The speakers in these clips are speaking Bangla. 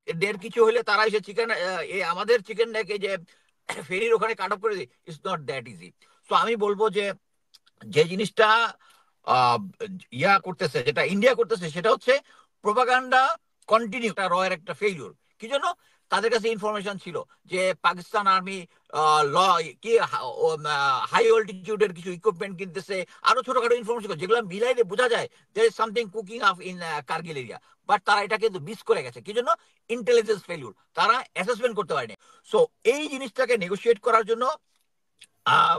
দের কিছু হলে তারা এসে চিকেন, আমাদের চিকেন নেকে যে ফেরির ওখানে কাট অফ করে দিই, ইটস নট দ্যাট ইজি। তো আমি বলবো যে যে জিনিসটা আহ, ইয়া করতেছে, যেটা ইন্ডিয়া করতেছে, সেটা হচ্ছে প্রোপাগান্ডা কন্টিনিউ। র এর একটা ফেইলিউর কি জন্য? তাদের কাছে ইনফরমেশন ছিল যে পাকিস্তান আর্মি ল কি হাই অল্টিটিউডের কিছু ইকুইপমেন্ট কিনতেছে, আরো ছোটখাটো ইনফরমেশন যেগুলো মিলাইলে বোঝা যায় there is something cooking up in Kargil area. But তারা এটা কিন্তু মিস করে গেছে কি জন্য? ইন্টেলিজেন্স ফেলিউর, তারা অ্যাসেসমেন্ট করতে পারেনি। সো এই জিনিসটাকে নেগোশিয়েট করার জন্য আহ,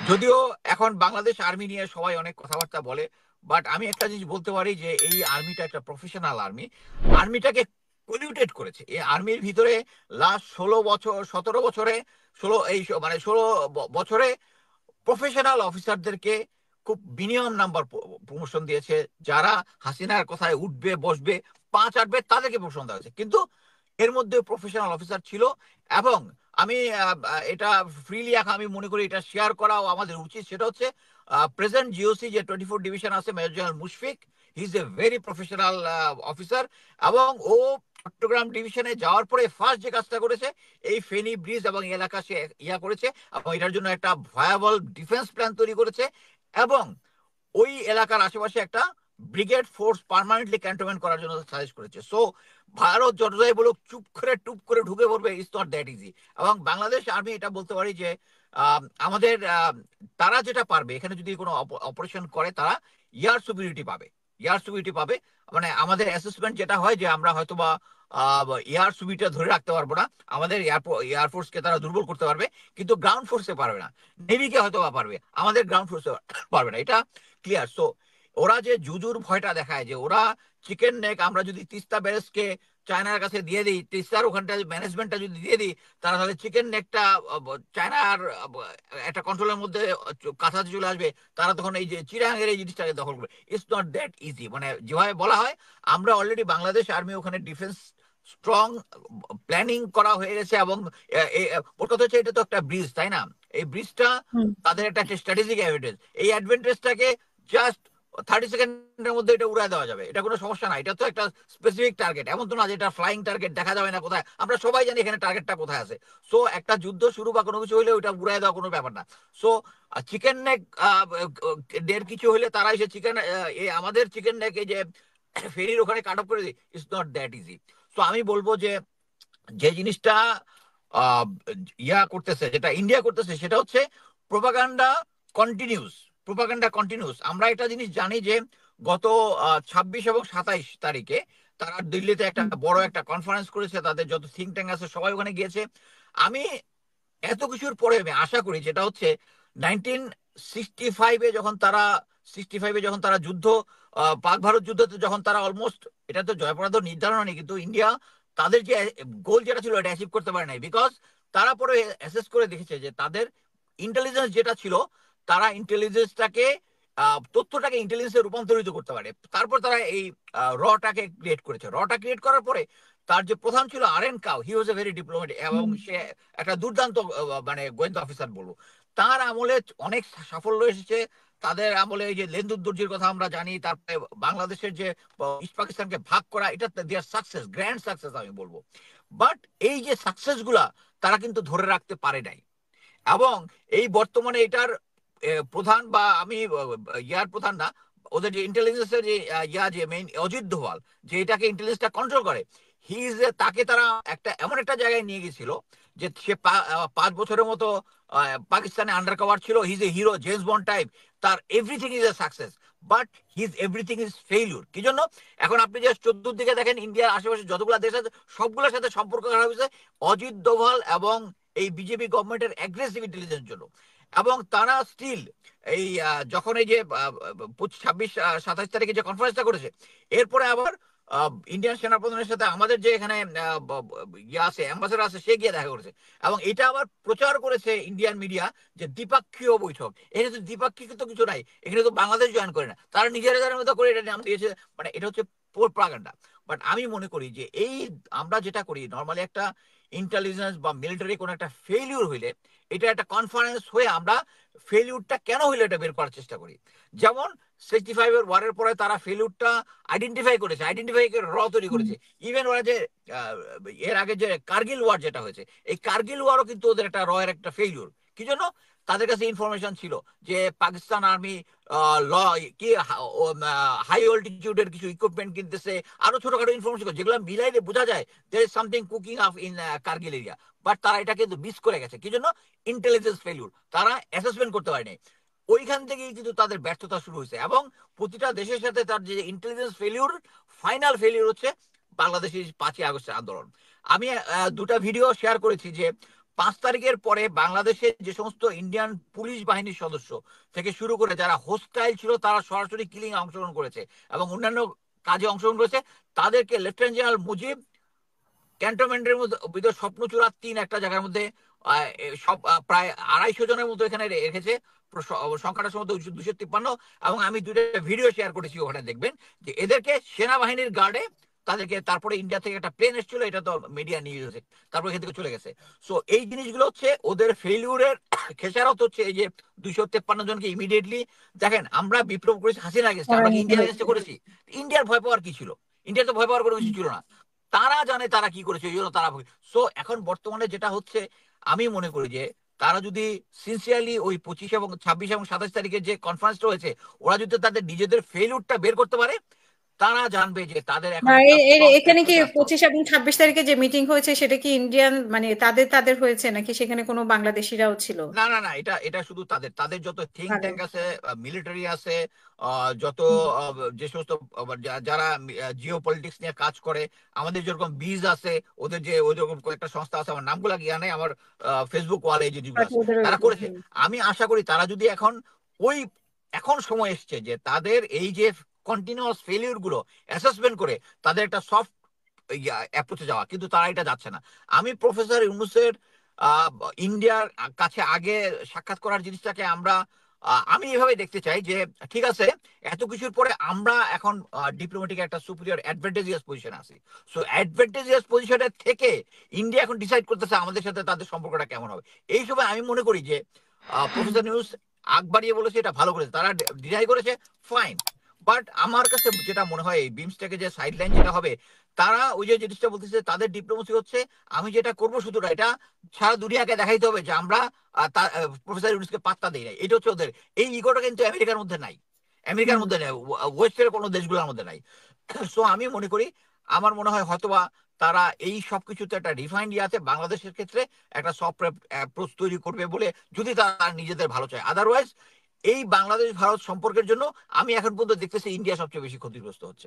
যদিও এখন বাংলাদেশ আর্মি নিয়ে সবাই অনেক কথাবার্তা বলে, বাট আমি একটা জিনিস বলতে পারি যে এই আর্মিটা একটা প্রফেশনাল আর্মি। আর্মিটাকে পলিউটেড করেছে এই আর্মির ভিতরে লাস্ট 16 বছর 17 বছরে, মানে 16 বছরে প্রফেশনাল অফিসারদেরকে খুব মিনিমাম নাম্বার প্রমোশন দিয়েছে। যারা হাসিনার কথায় উঠবে বসবে পা চাটবে তাদেরকে প্রমোশন দেওয়া হয়েছে, কিন্তু এর মধ্যে প্রফেশনাল অফিসার ছিল। এবং আমি এটা ফ্রিলি এখন আমি মনে করি এটা শেয়ার করাও আমাদের উচিত। সেটা হচ্ছে প্রেজেন্ট জিওসি যে 24 ডিভিশন আছে, major general Mushfiq, he is a very professional officer. এবং ও চট্টগ্রাম ডিভিশনে যাওয়ার পরে ফার্স্ট যে কাজটা করেছে, এই ফেনী ব্রিজ এবং এলাকা সে ইয়া করেছে, এবং এটার জন্য একটা ভয়াবল ডিফেন্স প্ল্যান তৈরি করেছে। এবং ওই এলাকার আশেপাশে একটা ব্রিগেড ফোর্স পার্মানেন্টলি ক্যান্টনমেন্ট করার জন্য সাজেস্ট করেছে। সো ভারত যত যাই বলুক চুপ করে টুপ করে ঢুকে পড়বে, ইটস নট দ্যাট ইজি। এবং বাংলাদেশ আর্মি এটা বলতে পারি যে আমাদের তারা যেটা পারবে এখানে যদি কোনো অপারেশন করে, তারা এয়ার সুপিরিয়রিটি পাবে। এয়ার সুপিরিয়রিটি পাবে, মানে আমাদের অ্যাসেসমেন্ট যেটা হয় যে আমরা হয়তো বা এয়ার সুবিটা ধরে রাখতে পারবো না, আমাদের এয়ারফোর্সকে তারা দুর্বল করতে পারবে, কিন্তু গ্রাউন্ড ফোর্সে পারবে না। নেভিকে হয়তো বা পারবে, আমাদের গ্রাউন্ড ফোর্সে পারবে না, এটা ক্লিয়ার। সো ওরা যে জুজুর ভয়টা দেখায় যে ওরা চিকেন নেক আমরা যদি তিস্তা ব্যারেজকে চায়নার কাছে দিয়ে দিই, তিস্তার ওখানটা ম্যানেজমেন্টটা যদি দিয়ে দিই, তারা তাহলে চিকেন নেকটা চায়নার একটা কন্ট্রোলের মধ্যে কাছাকাছি চলে আসবে, তারা তখন এই যে চিরাঙের এই জিনিসটাকে দখল করবে। ইটস নট দ্যাট ইজি, মানে যেভাবে বলা হয় আমরা অলরেডি বাংলাদেশ আর্মি ওখানে ডিফেন্স স্ট্রং প্ল্যানিং করা হয়ে গেছে। এবং ওর কথা হচ্ছে এটা তো একটা ব্রিজ, তাই না? এই ব্রিজটা হুম। তাদের একটা স্ট্র্যাটেজিক অ্যাডভান্টেজ, এই অ্যাডভান্টেজটাকে জাস্ট 30 সেকেন্ডের মধ্যে এটা উড়ায় দেওয়া যাবে, এটা কোনো সমস্যা না। এটা তো একটা স্পেসিফিক টার্গেট, এমন তো না যে এটা ফ্লাইং টার্গেট দেখা যাবে না কোথায়, আমরা সবাই জানি এখানে টার্গেটটা কোথায় আছে। সো একটা যুদ্ধ শুরু বা কোনো কিছু হলে ওটা উড়ায় দেওয়া কোনো ব্যাপার না। সো চিকেন নেক দের কিছু হলে তারা এসে চিকেন, আমাদের চিকেন নেক এই যে ফেরির ওখানে কাট অফ করে দিই, ইটস নট দ্যাট ইজি। তো আমি বলবো যে যে জিনিসটা আহ, ইয়া করতেছে, যেটা ইন্ডিয়া করতেছে, সেটা হচ্ছে প্রোপাগান্ডা কন্টিনিউস। প্রোপাগান্ডা কন্টিনিউস, আমরা একটা জিনিস জানি যে গত 26 এবং 27 তারিখে তারা দিল্লিতে একটা হুম। বড় একটা কনফারেন্স করেছে, তাদের যত থিঙ্ক ট্যাঙ্ক আছে সবাই ওখানে গিয়েছে। আমি এত কিছুর পরে আমি আশা করি যেটা হচ্ছে 1965-এ যখন তারা 65-এ যখন তারা যুদ্ধ, পাক ভারত যুদ্ধতে যখন তারা অলমোস্ট, এটা তো জয়পরাজয় নির্ধারণ হয়নি, কিন্তু ইন্ডিয়া তাদের যে গোল যেটা ছিল এটা অ্যাচিভ করতে পারে নাই, বিকজ তারা পরে অ্যাসেস করে দেখেছে যে তাদের ইন্টেলিজেন্স যেটা ছিল, তারা ইন্টেলিজেন্সটাকে তথ্যটাকে ইন্টেলিজেন্সে রূপান্তরিত করতে পারে। তারপর তারা এই রটাকে ক্রিয়েট করেছে। রটা ক্রিয়েট করার পরে তার যে প্রধান ছিল R N Kao, he was a very diplomatic, এবং হুম। সে একটা দুর্দান্ত মানে গোয়েন্দা অফিসার বলবো। তার আমলে অনেক সাফল্য এসেছে। তাদের আমলে এই যে লেন্দুদ্দুর্জির কথা আমরা জানি, তারপরে বাংলাদেশের যে ইস্ট পাকিস্তানকে ভাগ করা, এটা দেয়ার সাকসেস, গ্র্যান্ড সাকসেস আমি বলবো। বাট এই যে সাকসেস গুলা তারা কিন্তু ধরে রাখতে পারে নাই। এবং এই বর্তমানে এটার প্রধান, বা আমি ইয়ার প্রধান না, ওদের যে ইন্টেলিজেন্সের যে ইয়া যে মেইন অজিত দোভাল, যে এটাকে ইন্টেলিজেন্সটা কন্ট্রোল করে, হি ইজ, তাকে তারা একটা এমন একটা জায়গায় নিয়ে গেছিল যে সে 5 বছরের মতো পাকিস্তানে আন্ডার কভার ছিল। He is a hero, James Bond type, তার everything is a success, but his everything is failure. কি জন্য? এখন আপনি যে চতুর্দিকে দেখেন ইন্ডিয়ার আশেপাশে যতগুলো দেশ আছে সবগুলোর সাথে সম্পর্ক খারাপ হয়েছে অজিত দোভাল এবং এই বিজেপি গভর্নমেন্টের অ্যাগ্রেসিভ ইন্টেলিজেন্স জন্য। এবং তারা স্টিল এই যখন এই যে 26-27 তারিখে যে কনফারেন্সটা করেছে, এরপরে আবার ইন্ডিয়ান সেনাপ্রধানের সাথে আমাদের যে এখানে ইয়ে আছে, অ্যাম্বাসেডার আছে, সে গিয়ে দেখা করেছে। এবং এটা আবার প্রচার করেছে ইন্ডিয়ান মিডিয়া যে দ্বিপাক্ষীয় বৈঠক। এখানে তো দ্বিপাক্ষিক তো কিছু নাই, এখানে তো বাংলাদেশ জয়েন করে না, তারা নিজেদের মতো করে এটা নাম দিয়েছে, মানে এটা হচ্ছে প্রোপাগান্ডা। বাট আমি মনে করি যে এই আমরা যেটা করি নর্মালি, একটা ইন্টেলিজেন্স বা মিলিটারি কোনো একটা ফেলিউর হইলে এটা একটা কনফারেন্স হয়ে আমরা ফেলিউরটা কেন হইলো এটা বের করার চেষ্টা করি। যেমন 65-এর ওয়ারের পরে তারা ফেলিউরটা আইডেন্টিফাই করেছে, আইডেন্টিফাই করে র তৈরি করেছে। ইভেন ওরা যে এর আগে যে কার্গিল ওয়ার যেটা হয়েছে, এই কার্গিল ওয়ারও কিন্তু ওদের একটা রয়ের একটা ফেলিউর। কি জন্য? তাদের কাছে ইনফরমেশন ছিল যে পাকিস্তান আর্মি ল কি হাই অল্টিটিউডের কিছু ইকুইপমেন্ট কিনতেছে, আরো ছোটখাটো ইনফরমেশন যেগুলো মিলাইলে বোঝা যায় there is something cooking up in Kargil area. But তারা এটা কিন্তু মিস করে গেছে। কি জন্য? ইন্টেলিজেন্স ফেলিউর, তারা অ্যাসেসমেন্ট করতে পারেনি। ওইখান থেকেই কিন্তু তাদের ব্যর্থতা শুরু হয়েছে। এবং প্রতিটা দেশের সাথে তার যে ইন্টেলিজেন্স ফেলিউর, ফাইনাল ফেলিউর হচ্ছে বাংলাদেশের 5ই আগস্টের আন্দোলন। আমি দুটা ভিডিও শেয়ার করেছি যে 5 তারিখের পরে বাংলাদেশে যে সমস্ত ইন্ডিয়ান পুলিশ বাহিনীর সদস্য থেকে শুরু করে যারা হোস্টাইল ছিল তারা সরাসরি কিলিং অংশগ্রহণ করেছে এবং অন্যান্য কাজে অংশগ্রহণ করেছে, তাদেরকে লেফটেন্যান্ট জেনারেল মুজিব ক্যান্টনমেন্টের মধ্যে ভিতর স্বপ্নচূড়া 3 একটা জায়গার মধ্যে সব প্রায় 250 জনের মতো এখানে রেখেছে। সংখ্যাটা সম্ভবত 253। এবং আমি দুটো ভিডিও শেয়ার করেছি, ওখানে দেখবেন যে এদেরকে সেনাবাহিনীর গার্ডে তাদেরকে, তারপরে ইন্ডিয়া থেকে একটা প্লেন এসেছিল, এটা তো মিডিয়া নিউজ হয়েছে, তারপর এখান থেকে চলে গেছে। সো এই জিনিসগুলো হচ্ছে ওদের ফেলিউরের খেসারত হচ্ছে এই যে 253 জনকে ইমিডিয়েটলি। দেখেন আমরা বিপ্লব করেছি হাসিনা আগেস্টে, আমরা কি ইন্ডিয়ার আগেস্টে করেছি? ইন্ডিয়ার ভয় পাওয়ার কি ছিল? ইন্ডিয়ার তো ভয় পাওয়ার কোনো কিছু ছিল না। তারা জানে তারা কি করেছে, ওই জন্য তারা। সো এখন বর্তমানে যেটা হচ্ছে, আমি মনে করি যে তারা যদি সিনসিয়ারলি ওই 25 এবং 26 এবং 27 তারিখের যে কনফারেন্সটা হয়েছে, ওরা যদি তাদের নিজেদের ফেলিউরটা বের করতে পারে, তারা জানবে যে তাদের এখন একটা এখানে কি আসতে হবে। 25 এবং 26 তারিখে যে মিটিং হয়েছে সেটা কি ইন্ডিয়ান মানে তাদের তাদের হয়েছে নাকি সেখানে কোনো বাংলাদেশিরাও ছিল? না না না, এটা এটা শুধু তাদের, তাদের যত থিঙ্ক তাদের। ট্যাঙ্ক আছে, মিলিটারি আছে, যত হুম। যে সমস্ত যারা জিও পলিটিক্স নিয়ে কাজ করে, আমাদের যেরকম বীজ আছে, ওদের যে ওই রকম কয়েকটা সংস্থা আছে, আমার নামগুলো গিয়া নেই, আমার ফেসবুক ওয়ালে যে যেগুলো আচ্ছা, আছে ওদের তারা ওইরকম। করেছে। আমি আশা করি তারা যদি এখন ওই, এখন সময় এসছে যে তাদের এই যে কন্টিনিউয়াস ফেলিউর গুলো অ্যাসেসমেন্ট করে তাদের একটা সফট অ্যাপ্রোচে যাওয়া, কিন্তু তারা এটা যাচ্ছে না। আমি প্রফেসর ইউনূসের ইন্ডিয়ার কাছে আগে সাক্ষাৎ করার জিনিসটাকে আমরা আমি এভাবে দেখতে চাই যে ঠিক আছে, এত কিছুর পরে আমরা এখন ডিপ্লোম্যাটিক একটা সুপিরিয়র অ্যাডভান্টেজিয়াস পজিশনে আছি। সো অ্যাডভান্টেজিয়াস পজিশনের থেকে ইন্ডিয়া এখন ডিসাইড করতেছে আমাদের সাথে তাদের সম্পর্কটা কেমন হবে। এই সময় আমি মনে করি যে প্রফেসর নিউজ আগ বাড়িয়ে বলেছে, এটা ভালো করেছে, তারা ডিনাই করেছে, ফাইন। বাট আমার কাছে যেটা মনে হয় এই বিমস্টেকে যে সাইডলাইন যেটা হবে, তারা ওই যে জিনিসটা বলতেছে তাদের ডিপ্লোমেসি হচ্ছে আমি যেটা করবো শুধু না, এটা সারা দুনিয়াকে দেখাইতে হবে যে আমরা প্রফেসর ইউনূসকে পাত্তা দিই নাই। এটা হচ্ছে ওদের এই ইগোটা, কিন্তু আমেরিকার মধ্যে নাই, আমেরিকার হুম। মধ্যে নেই, ওয়েস্টের কোনো দেশগুলোর মধ্যে নাই। সো আমি মনে করি, আমার মনে হয় হয়তোবা তারা এই সবকিছুতে একটা রিফাইন্ড আছে বাংলাদেশের ক্ষেত্রে একটা সফট অ্যাপ্রোচ তৈরি করবে বলে, যদি তারা নিজেদের ভালো চায়। আদারওয়াইজ এই বাংলাদেশ ভারত সম্পর্কের জন্য আমি এখন পর্যন্ত দেখতেছি ইন্ডিয়া সবচেয়ে বেশি ক্ষতিগ্রস্ত হচ্ছে।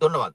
ধন্যবাদ।